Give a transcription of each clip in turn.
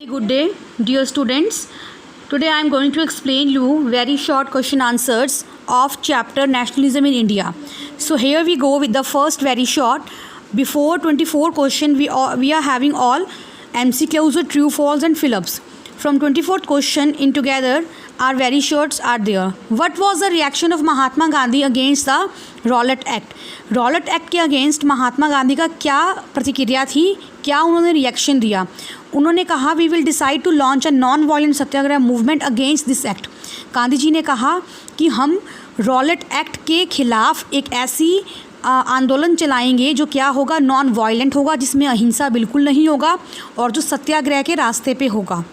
Good day, dear students. Today I am going to explain you very short question answers of chapter Nationalism in India. So here we go with the first very short. Before 24 question we are having all MCQs with true, false and fill-ups. From 24th question in together our very shorts are there. What was the reaction of Mahatma Gandhi against the Rowlatt Act? Rowlatt Act के against Mahatma Gandhi का क्या प्रतिक्रिया थी, क्या उन्होंने reaction दिया? उन्होंने कहा we will decide to launch a non violent satyagraha movement against this act. Gandhi ji ने कहा कि हम रॉलेट एक्ट के खिलाफ एक ऐसी आंदोलन चलाएंगे जो क्या होगा, नॉन वायलेंट होगा, जिसमें अहिंसा बिल्कुल नहीं होगा और जो सत्याग्रह के रास्ते पे होगा।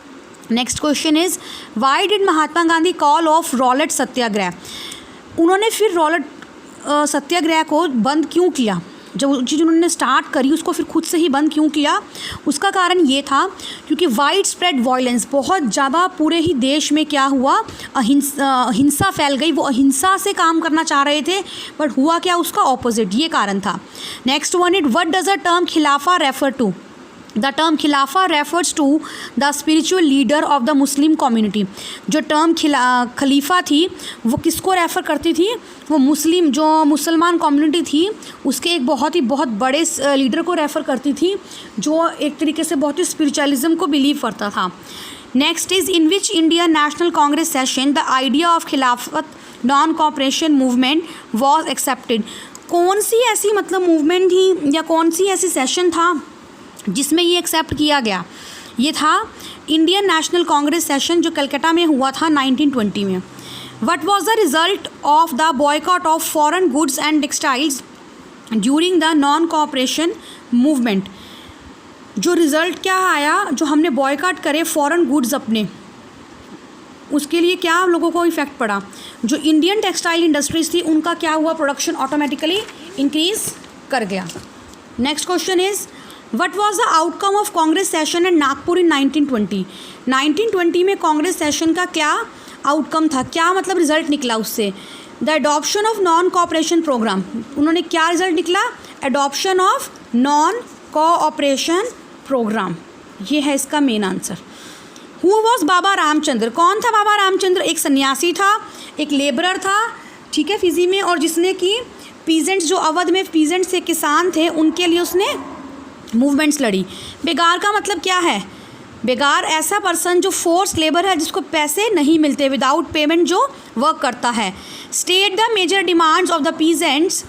Next question is why did Mahatma Gandhi call off Rowlatt satyagraha? उन्होंने फिर रॉलेट सत्याग्रह को बंद क्यों किया? जो चीज़ उन्होंने स्टार्ट करी उसको फिर खुद से ही बंद क्यों किया? उसका कारण ये था क्योंकि वाइड स्प्रेड वायलेंस, बहुत ज़्यादा पूरे ही देश में क्या हुआ, अहिंसा फैल गई। वो अहिंसा से काम करना चाह रहे थे बट हुआ क्या, उसका ऑपोजिट, ये कारण था। Next one it what does the term Khilafa refer to? The term Khilafa refers to the spiritual leader of the Muslim community. जो टर्म खलीफा थी वो किसको रेफ़र करती थी? वो मुसलमान कम्युनिटी थी उसके एक बहुत बड़े लीडर को रेफ़र करती थी जो एक तरीके से बहुत ही स्पिरिचुअलिज्म को बिलीव करता था। Next is in which Indian National Congress session the idea of Khilafat non cooperation movement was accepted? कौन सी ऐसी मूवमेंट थी या कौन सी ऐसी सेशन था जिसमें ये एक्सेप्ट किया गया? ये था इंडियन नेशनल कांग्रेस सेशन जो कलकत्ता में हुआ था 1920 में। What was the result of the boycott of foreign goods and textiles during the non cooperation movement? जो रिज़ल्ट क्या आया, जो हमने बॉयकॉट करे फॉरेन गुड्स अपने, उसके लिए क्या लोगों को इफ़ेक्ट पड़ा? जो इंडियन टेक्सटाइल इंडस्ट्रीज थी उनका क्या हुआ, प्रोडक्शन ऑटोमेटिकली इंक्रीज़ कर गया। Next question is What was the outcome of Congress session at Nagpur in 1920? 1920 में कांग्रेस सेशन का क्या आउटकम था, क्या रिजल्ट निकला उससे? The adoption of non cooperation program. उन्होंने क्या रिजल्ट निकला? Adoption of non cooperation program, ये है इसका main answer. Who was Baba Ramchandra? कौन था बाबा रामचंद्र? एक सन्यासी था, एक लेबरर था, ठीक है, फिजी में, और जिसने कि पीजेंट्स, जो अवध में पीजेंट्स से किसान थे, उनके लिए उसने मूवमेंट्स लड़ी। बेगार का मतलब क्या है? बेगार ऐसा पर्सन जो फोर्स लेबर है, जिसको पैसे नहीं मिलते, विदाउट पेमेंट जो वर्क करता है। State the major demands of the peasants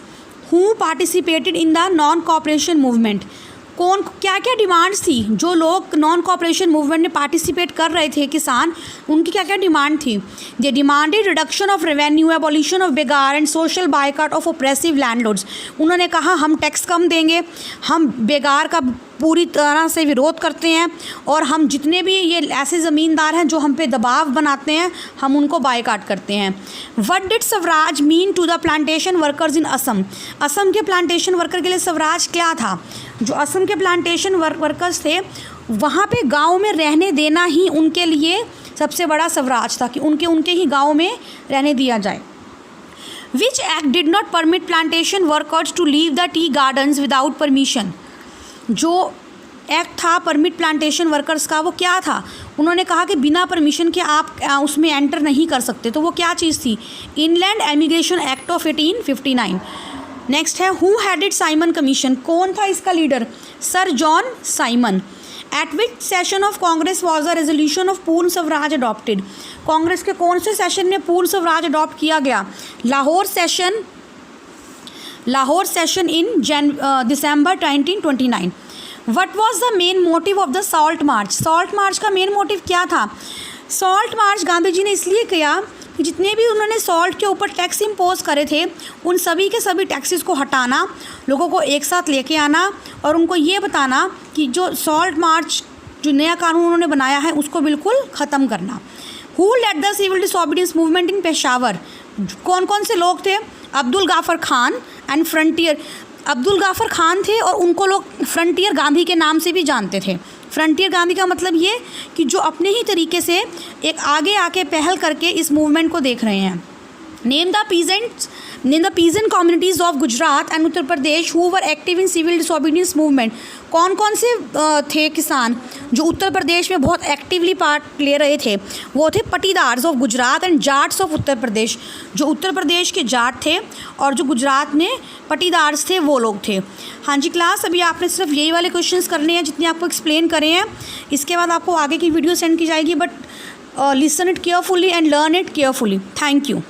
who participated in the non cooperation movement. कौन क्या क्या डिमांड्स थी? जो लोग नॉन कोऑपरेशन मूवमेंट में पार्टिसिपेट कर रहे थे, किसान, उनकी क्या क्या डिमांड थी? They demanded reduction of revenue, abolition of begar and social boycott of oppressive landlords. उन्होंने कहा हम टैक्स कम देंगे, हम बेगार का पूरी तरह से विरोध करते हैं, और हम जितने भी ये ऐसे ज़मींदार हैं जो हम पे दबाव बनाते हैं, हम उनको बायकॉट करते हैं। What did Swaraj mean to the plantation workers in Assam? Assam के प्लांटेशन वर्कर के लिए स्वराज क्या था? जो असम के प्लांटेशन वर्कर्स थे, वहाँ पे गांव में रहने देना ही उनके लिए सबसे बड़ा स्वराज था कि उनके ही गांव में रहने दिया जाए। Which act did not permit plantation workers to leave the tea gardens without permission? जो एक्ट था परमिट प्लांटेशन वर्कर्स का, वो क्या था? उन्होंने कहा कि बिना परमिशन के आप उसमें एंटर नहीं कर सकते। तो वो क्या चीज़ थी? Inland emigration act of 1859। Next है हु हेडेड साइमन कमीशन? कौन था इसका leader? Sir John Simon. Eight which session of Congress was the resolution of पूर्ण स्वराज अडॉप्टेड? कांग्रेस के कौन से सेशन में पूर्ण स्वराज अडॉप्ट किया गया? Lahore session in December 1929। What was the main motive of the salt march? Salt march का मेन मोटिव क्या था? सॉल्ट मार्च गांधी जी ने इसलिए किया कि जितने भी उन्होंने सॉल्ट के ऊपर टैक्स इम्पोज करे थे, उन सभी के सभी टैक्सेस को हटाना, लोगों को एक साथ लेके आना और उनको ये बताना कि जो सॉल्ट मार्च जो नया कानून उन्होंने बनाया है उसको बिल्कुल ख़त्म करना। Who led the civil disobedience movement in Peshawar? कौन कौन से लोग थे? Abdul Gaffar Khan and frontier. अब्दुल गाफर खान थे और उनको लोग फ्रंटियर गांधी के नाम से भी जानते थे। फ्रंटियर गांधी का मतलब ये कि जो अपने ही तरीके से एक आगे आके पहल करके इस मूवमेंट को देख रहे हैं। Name the peasants name the peasant communities of Gujarat and Uttar Pradesh who were active in civil disobedience movement. कौन कौन से थे किसान जो उत्तर प्रदेश में बहुत एक्टिवली पार्ट ले रहे थे? वो थे Patidars of Gujarat and Jats of Uttar Pradesh. जो उत्तर प्रदेश के जाट थे और जो गुजरात में पटीदार्स थे वो लोग थे। हाँ जी क्लास, अभी आपने सिर्फ यही वाले क्वेश्चंस करने हैं जितने आपको एक्सप्लेन करे हैं। इसके बाद आपको आगे की वीडियो सेंड की जाएगी, but listen it carefully and learn it carefully. Thank you.